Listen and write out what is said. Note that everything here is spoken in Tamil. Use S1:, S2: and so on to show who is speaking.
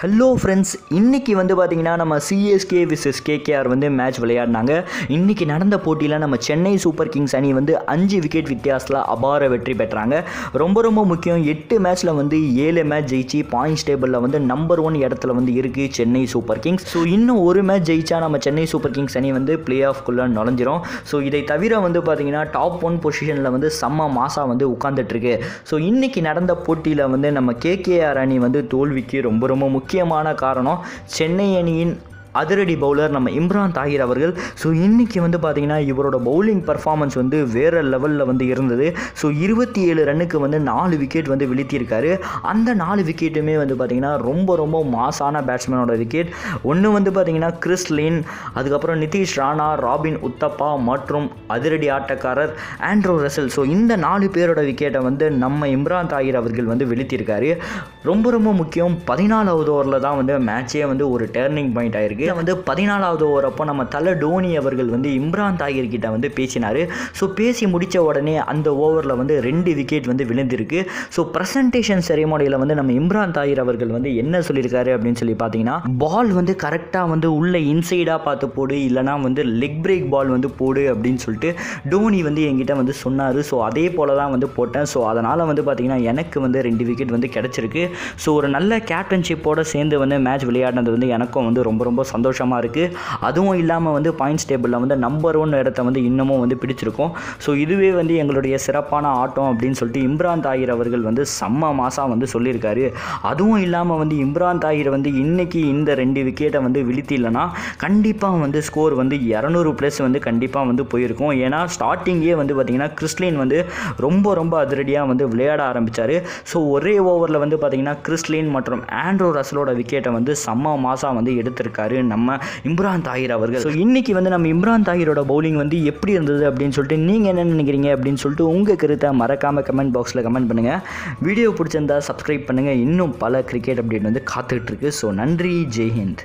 S1: ஹலோ ஃப்ரெண்ட்ஸ், இன்றைக்கி வந்து பார்த்திங்கன்னா நம்ம சிஎஸ்கே விசஸ் கேகேஆர் வந்து மேட்ச் விளையாடினாங்க. இன்றைக்கி நடந்த போட்டியில் நம்ம சென்னை சூப்பர் கிங்ஸ் அணி வந்து 5 விக்கெட் வித்தியாசத்தில் அபார வெற்றி பெற்றாங்க. ரொம்ப முக்கியம், 8 மேட்ச்சில் வந்து 7 மேட்ச் ஜெயிச்சு பாயிண்ட்ஸ் டேபிளில் வந்து நம்பர் 1 இடத்துல வந்து இருக்குது சென்னை சூப்பர் கிங்ஸ். ஸோ இன்னும் ஒரு மேட்ச் ஜெயிச்சா நம்ம சென்னை சூப்பர் கிங்ஸ் அணி வந்து பிளே ஆஃப்குள்ளே நுழைஞ்சிரும். ஸோ இதை தவிர வந்து பார்த்திங்கன்னா டாப் 1 பொசிஷனில் வந்து செம்ம மாசாக வந்து உட்காந்துட்ருக்கு. ஸோ இன்றைக்கி நடந்த போட்டியில் வந்து நம்ம கேகேஆர் அணி வந்து தோல்விக்கு ரொம்ப முக்கியமான காரணம் சென்னை அணியின் அதிரடி பவுலர் நம்ம இம்ரான் தாஹிர் அவர்கள். ஸோ இன்றைக்கி வந்து பார்த்திங்கன்னா இவரோட பவுலிங் பர்ஃபார்மன்ஸ் வந்து வேறு லெவலில் வந்து இருந்தது. ஸோ 27 ரன்னுக்கு வந்து 4 விக்கெட் வந்து வீழ்த்தியிருக்காரு. அந்த 4 விக்கெட்டுமே வந்து பார்த்திங்கன்னா ரொம்ப மாசான பேட்ஸ்மேனோட விக்கெட். ஒன்று வந்து பார்த்திங்கன்னா கிறிஸ் லின், அதுக்கப்புறம் நிதிஷ் ராணா, ராபின் உத்தப்பா மற்றும் அதிரடி ஆட்டக்காரர் ஆண்ட்ரூ ரசல். ஸோ இந்த 4 பேரோட விக்கெட்டை வந்து நம்ம இம்ரான் தாஹிர் அவர்கள் வந்து வீழ்த்தியிருக்காரு. ரொம்ப முக்கியம், 14வது ஓவரில் தான் வந்து மேட்சே வந்து ஒரு டேர்னிங் பாயிண்ட் ஆயிருக்கு. வந்து 14வது ஓவர் அப்போ நம்ம தல டோனி அவர்கள் வந்து இம்ரான் தாஹிர் கிட்ட வந்து பேசினார். ஸோ பேசி முடித்த உடனே அந்த ஓவரில் வந்து 2 விக்கெட் வந்து விழுந்திருக்கு. ஸோ ப்ரெசன்டேஷன் செரிமோனியில் வந்து நம்ம இம்ரான் தாஹிர் அவர்கள் வந்து என்ன சொல்லியிருக்காரு அப்படின்னு சொல்லி பார்த்தீங்கன்னா, பால் வந்து கரெக்டாக வந்து உள்ள இன்சைடாக பார்த்து போடு, இல்லைனா வந்து லெக் பிரேக் பால் வந்து போடு அப்படின்னு சொல்லிட்டு டோனி வந்து என்கிட்ட வந்து சொன்னார். ஸோ அதே போல் தான் வந்து போட்டேன். ஸோ அதனால் வந்து பார்த்திங்கன்னா எனக்கு வந்து 2 விக்கெட் வந்து கிடச்சிருக்கு. ஸோ ஒரு நல்ல கேப்டன்ஷிப்போடு சேர்ந்து வந்து மேட்ச் விளையாடினது வந்து எனக்கும் வந்து ரொம்ப சந்தோஷமாக இருக்குது. அதுவும் இல்லாமல் வந்து பாயிண்ட்ஸ் டேபிளில் வந்து நம்பர் 1 இடத்த வந்து இன்னமும் வந்து பிடிச்சிருக்கோம். ஸோ இதுவே வந்து எங்களுடைய சிறப்பான ஆட்டம் அப்படின்னு சொல்லிட்டு இம்ரான் தாஹிர் அவர்கள் வந்து செம்ம மாசாக வந்து சொல்லியிருக்காரு. அதுவும் இல்லாமல் வந்து இம்ரான் தாஹிர் வந்து இன்றைக்கி இந்த 2 விக்கெட்டை வந்து வீழ்த்திலனா கண்டிப்பாக வந்து ஸ்கோர் வந்து 200+ வந்து கண்டிப்பாக வந்து போயிருக்கும். ஏன்னா ஸ்டார்டிங்கே வந்து பார்த்திங்கன்னா கிறிஸ்லின் வந்து ரொம்ப அதிரடியாக வந்து விளையாட ஆரம்பித்தார். ஸோ ஒரே ஓவரில் வந்து பார்த்திங்கன்னா கிறிஸ்லின் மற்றும் ஆண்ட்ரூ ரசலோட விக்கெட்டை வந்து செம்ம மாசாக வந்து எடுத்திருக்காரு நம்ம இம்ரான் தாஹிர் அவர்கள். ஸோ இன்றைக்கி வந்து நம்ம இம்ரான் தாஹிரோட பவுலிங் வந்து எப்படி இருந்தது அப்படின்னு சொல்லிட்டு நீங்கள் என்ன நினைக்கிறீங்க அப்படின்னு சொல்லிட்டு உங்கள் கருத்தை மறக்காமல் கமெண்ட் பாக்ஸில் கமெண்ட் பண்ணுங்கள். வீடியோ பிடிச்சிருந்தா சப்ஸ்கிரைப் பண்ணுங்கள். இன்னும் பல கிரிக்கெட் அப்டேட் வந்து காத்துக்கிட்டு இருக்கு. ஸோ நன்றி, ஜெய்ஹிந்த்.